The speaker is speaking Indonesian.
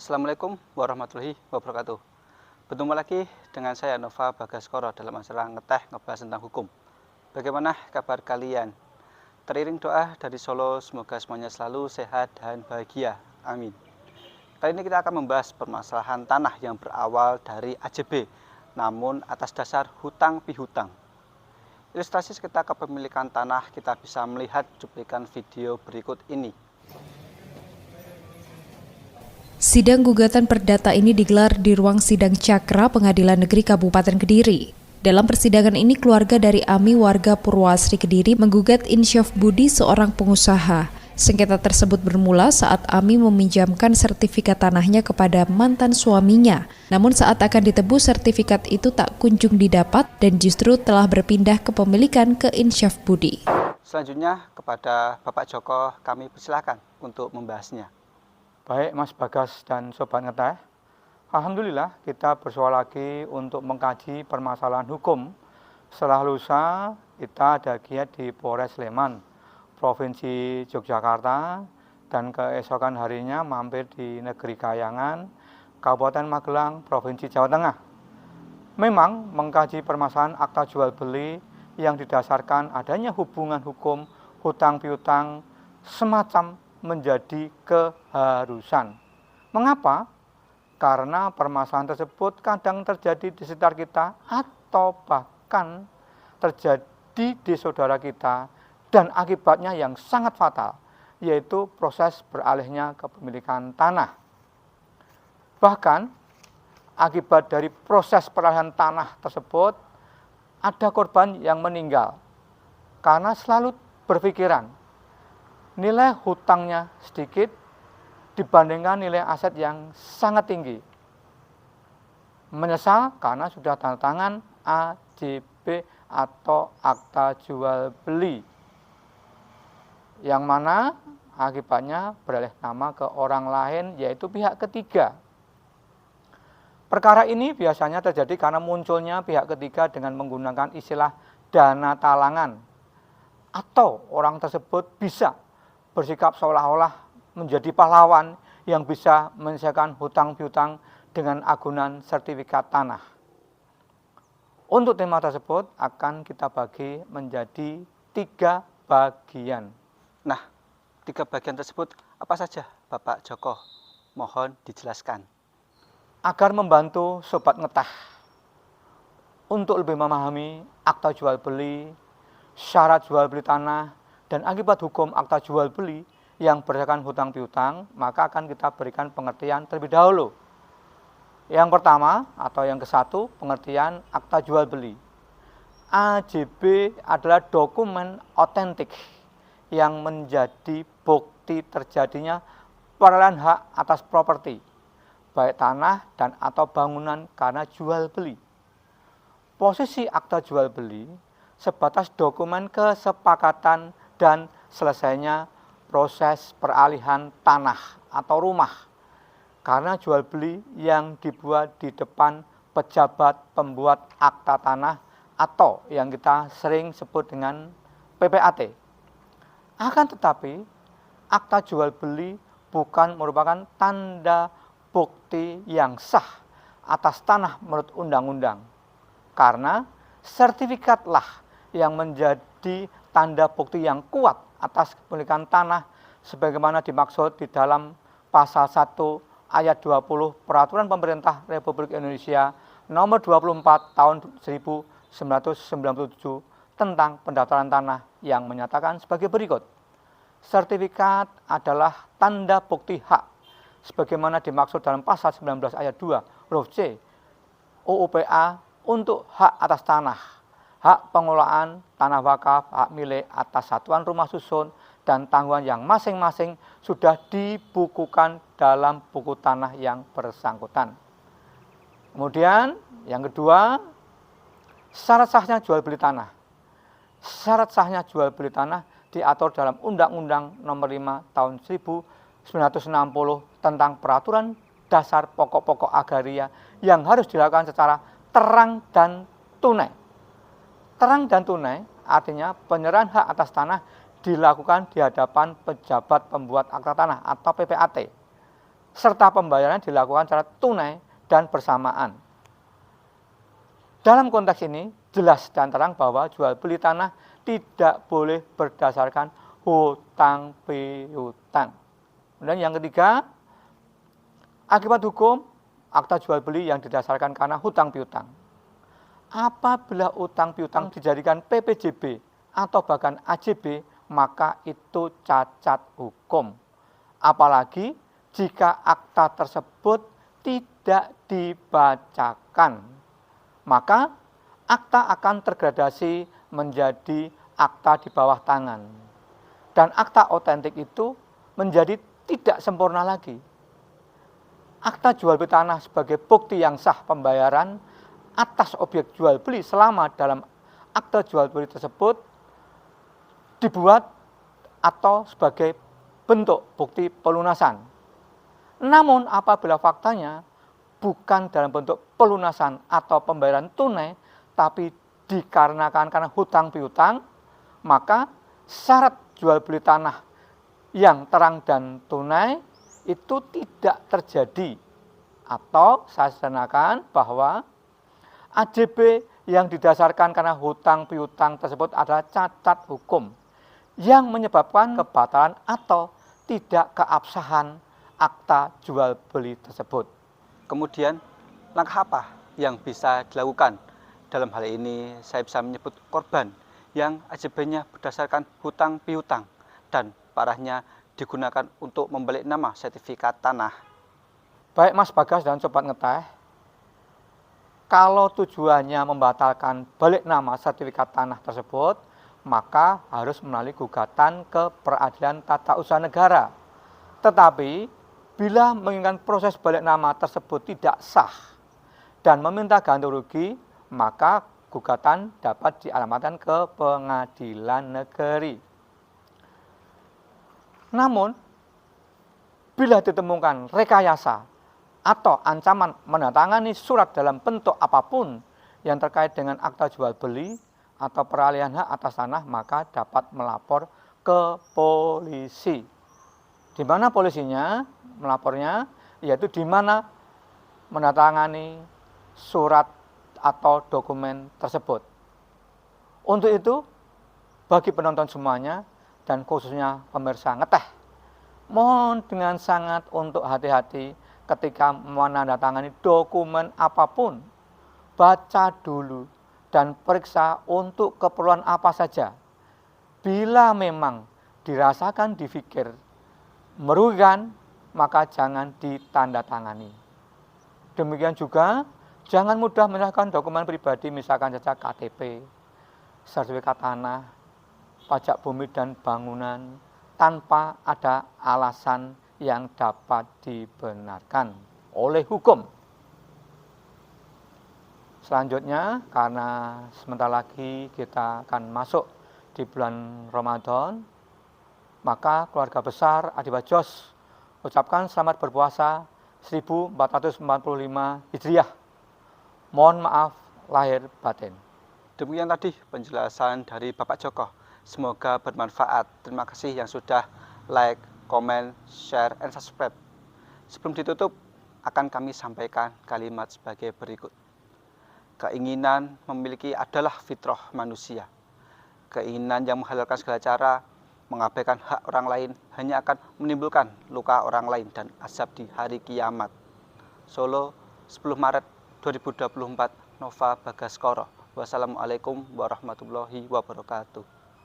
Assalamualaikum warahmatullahi wabarakatuh. Bertemu lagi dengan saya Nova Bagaskoro dalam acara Ngeteh ngebahas tentang hukum. Bagaimana kabar kalian? Teriring doa dari Solo, semoga semuanya selalu sehat dan bahagia. Amin. Kali ini kita akan membahas permasalahan tanah yang berawal dari AJB, namun atas dasar hutang pihutang. Ilustrasi sekitar kepemilikan tanah kita bisa melihat cuplikan video berikut ini. Sidang gugatan perdata ini digelar di ruang sidang Cakra Pengadilan Negeri Kabupaten Kediri. Dalam persidangan ini, keluarga dari Ami warga Purwasri Kediri menggugat Insyaf Budi, seorang pengusaha. Sengketa tersebut bermula saat Ami meminjamkan sertifikat tanahnya kepada mantan suaminya. Namun saat akan ditebus, sertifikat itu tak kunjung didapat dan justru telah berpindah kepemilikan ke Insyaf Budi. Selanjutnya kepada Bapak Joko kami persilakan untuk membahasnya. Baik Mas Bagas dan Sobat Ngeteh, alhamdulillah kita bersua lagi untuk mengkaji permasalahan hukum. Setelah lusa kita ada giat di Polres Sleman, Provinsi Yogyakarta, dan keesokan harinya mampir di Negeri Kayangan, Kabupaten Magelang, Provinsi Jawa Tengah. Memang mengkaji permasalahan akta jual beli yang didasarkan adanya hubungan hukum hutang piutang semacam menjadi keharusan. Mengapa? Karena permasalahan tersebut kadang terjadi di sekitar kita atau bahkan terjadi di saudara kita dan akibatnya yang sangat fatal, yaitu proses beralihnya kepemilikan tanah. Bahkan akibat dari proses peralihan tanah tersebut ada korban yang meninggal karena selalu berpikiran nilai hutangnya sedikit dibandingkan nilai aset yang sangat tinggi. Menyesal karena sudah tanda tangan AJB atau akta jual beli, yang mana akibatnya beralih nama ke orang lain, yaitu pihak ketiga. Perkara ini biasanya terjadi karena munculnya pihak ketiga dengan menggunakan istilah dana talangan, atau orang tersebut bisa bersikap seolah-olah menjadi pahlawan yang bisa menyelesaikan hutang piutang dengan agunan sertifikat tanah. Untuk tema tersebut akan kita bagi menjadi 3 bagian. Nah, 3 bagian tersebut apa saja, Bapak Joko? Mohon dijelaskan. Agar membantu Sobat Ngeteh untuk lebih memahami akta jual beli, syarat jual beli tanah, dan akibat hukum akta jual beli yang berdasarkan hutang piutang, maka akan kita berikan pengertian terlebih dahulu. Yang pertama atau yang ke-1, pengertian akta jual beli. AJB adalah dokumen otentik yang menjadi bukti terjadinya peralihan hak atas properti, baik tanah dan atau bangunan karena jual beli. Posisi akta jual beli sebatas dokumen kesepakatan dan selesainya proses peralihan tanah atau rumah karena jual beli yang dibuat di depan pejabat pembuat akta tanah atau yang kita sering sebut dengan PPAT. Akan tetapi, akta jual beli bukan merupakan tanda bukti yang sah atas tanah menurut undang-undang, karena sertifikatlah yang menjadi tanda bukti yang kuat atas kepemilikan tanah sebagaimana dimaksud di dalam pasal 1 ayat 20 Peraturan Pemerintah Republik Indonesia nomor 24 tahun 1997 tentang pendaftaran tanah yang menyatakan sebagai berikut. Sertifikat adalah tanda bukti hak sebagaimana dimaksud dalam pasal 19 ayat 2 huruf C UUPA untuk hak atas tanah, hak pengelolaan tanah wakaf, hak milik atas satuan rumah susun, dan tanggungan yang masing-masing sudah dibukukan dalam buku tanah yang bersangkutan. Kemudian yang kedua, syarat sahnya jual beli tanah. Syarat sahnya jual beli tanah diatur dalam Undang-Undang Nomor 5 Tahun 1960 tentang Peraturan Dasar Pokok-pokok Agraria yang harus dilakukan secara terang dan tunai. Terang dan tunai artinya penyerahan hak atas tanah dilakukan di hadapan pejabat pembuat akta tanah atau PPAT. serta pembayaran dilakukan secara tunai dan bersamaan. Dalam konteks ini, jelas dan terang bahwa jual beli tanah tidak boleh berdasarkan hutang piutang. Kemudian yang ketiga, akibat hukum akta jual beli yang didasarkan karena hutang piutang. Apabila hutang piutang dijadikan PPJB atau bahkan AJB, maka itu cacat hukum. Apalagi jika akta tersebut tidak dibacakan, maka akta akan tergradasi menjadi akta di bawah tangan. Dan akta otentik itu menjadi tidak sempurna lagi. Akta jual beli tanah sebagai bukti yang sah pembayaran atas objek jual beli selama dalam akta jual beli tersebut dibuat atau sebagai bentuk bukti pelunasan. Namun apabila faktanya bukan dalam bentuk pelunasan atau pembayaran tunai, tapi dikarenakan karena hutang piutang, maka syarat jual beli tanah yang terang dan tunai itu tidak terjadi. Atau saya sederhanakan bahwa AJB yang didasarkan karena hutang piutang tersebut adalah cacat hukum yang menyebabkan kebatalan atau tidak keabsahan akta jual beli tersebut. Kemudian, langkah apa yang bisa dilakukan? Dalam hal ini, saya bisa menyebut korban yang AJB-nya berdasarkan hutang piutang dan parahnya digunakan untuk membalik nama sertifikat tanah. Baik Mas Bagas dan Sobat Ngeteh, kalau tujuannya membatalkan balik nama sertifikat tanah tersebut, maka harus melalui gugatan ke Peradilan Tata Usaha Negara. Tetapi, bila menginginkan proses balik nama tersebut tidak sah dan meminta ganti rugi, maka gugatan dapat dialamatkan ke Pengadilan Negeri. Namun, bila ditemukan rekayasa atau ancaman menandatangani surat dalam bentuk apapun yang terkait dengan akta jual beli atau peralihan hak atas tanah, maka dapat melapor ke polisi. Di mana polisinya melapornya, yaitu di mana menandatangani surat atau dokumen tersebut. Untuk itu, bagi penonton semuanya dan khususnya pemirsa Ngeteh, mohon dengan sangat untuk hati-hati ketika menandatangani dokumen apapun. Baca dulu dan periksa untuk keperluan apa saja. Bila memang dirasakan dipikir merugikan, maka jangan ditandatangani. Demikian juga, jangan mudah menyerahkan dokumen pribadi, misalkan saja KTP, sertifikat tanah, pajak bumi dan bangunan, tanpa ada alasan yang dapat dibenarkan oleh hukum. Selanjutnya, karena sebentar lagi kita akan masuk di bulan Ramadan, maka keluarga besar Adiba Jos ucapkan selamat berpuasa 1445 Hijriah. Mohon maaf lahir batin. Demikian tadi penjelasan dari Bapak Joko. Semoga bermanfaat. Terima kasih yang sudah like, comment, share, and subscribe. Sebelum ditutup, akan kami sampaikan kalimat sebagai berikut. Keinginan memiliki adalah fitrah manusia. Keinginan yang menghalalkan segala cara, mengabaikan hak orang lain, hanya akan menimbulkan luka orang lain dan azab di hari kiamat. Solo, 10 Maret 2024, Nova Bagaskoro. Wassalamualaikum warahmatullahi wabarakatuh.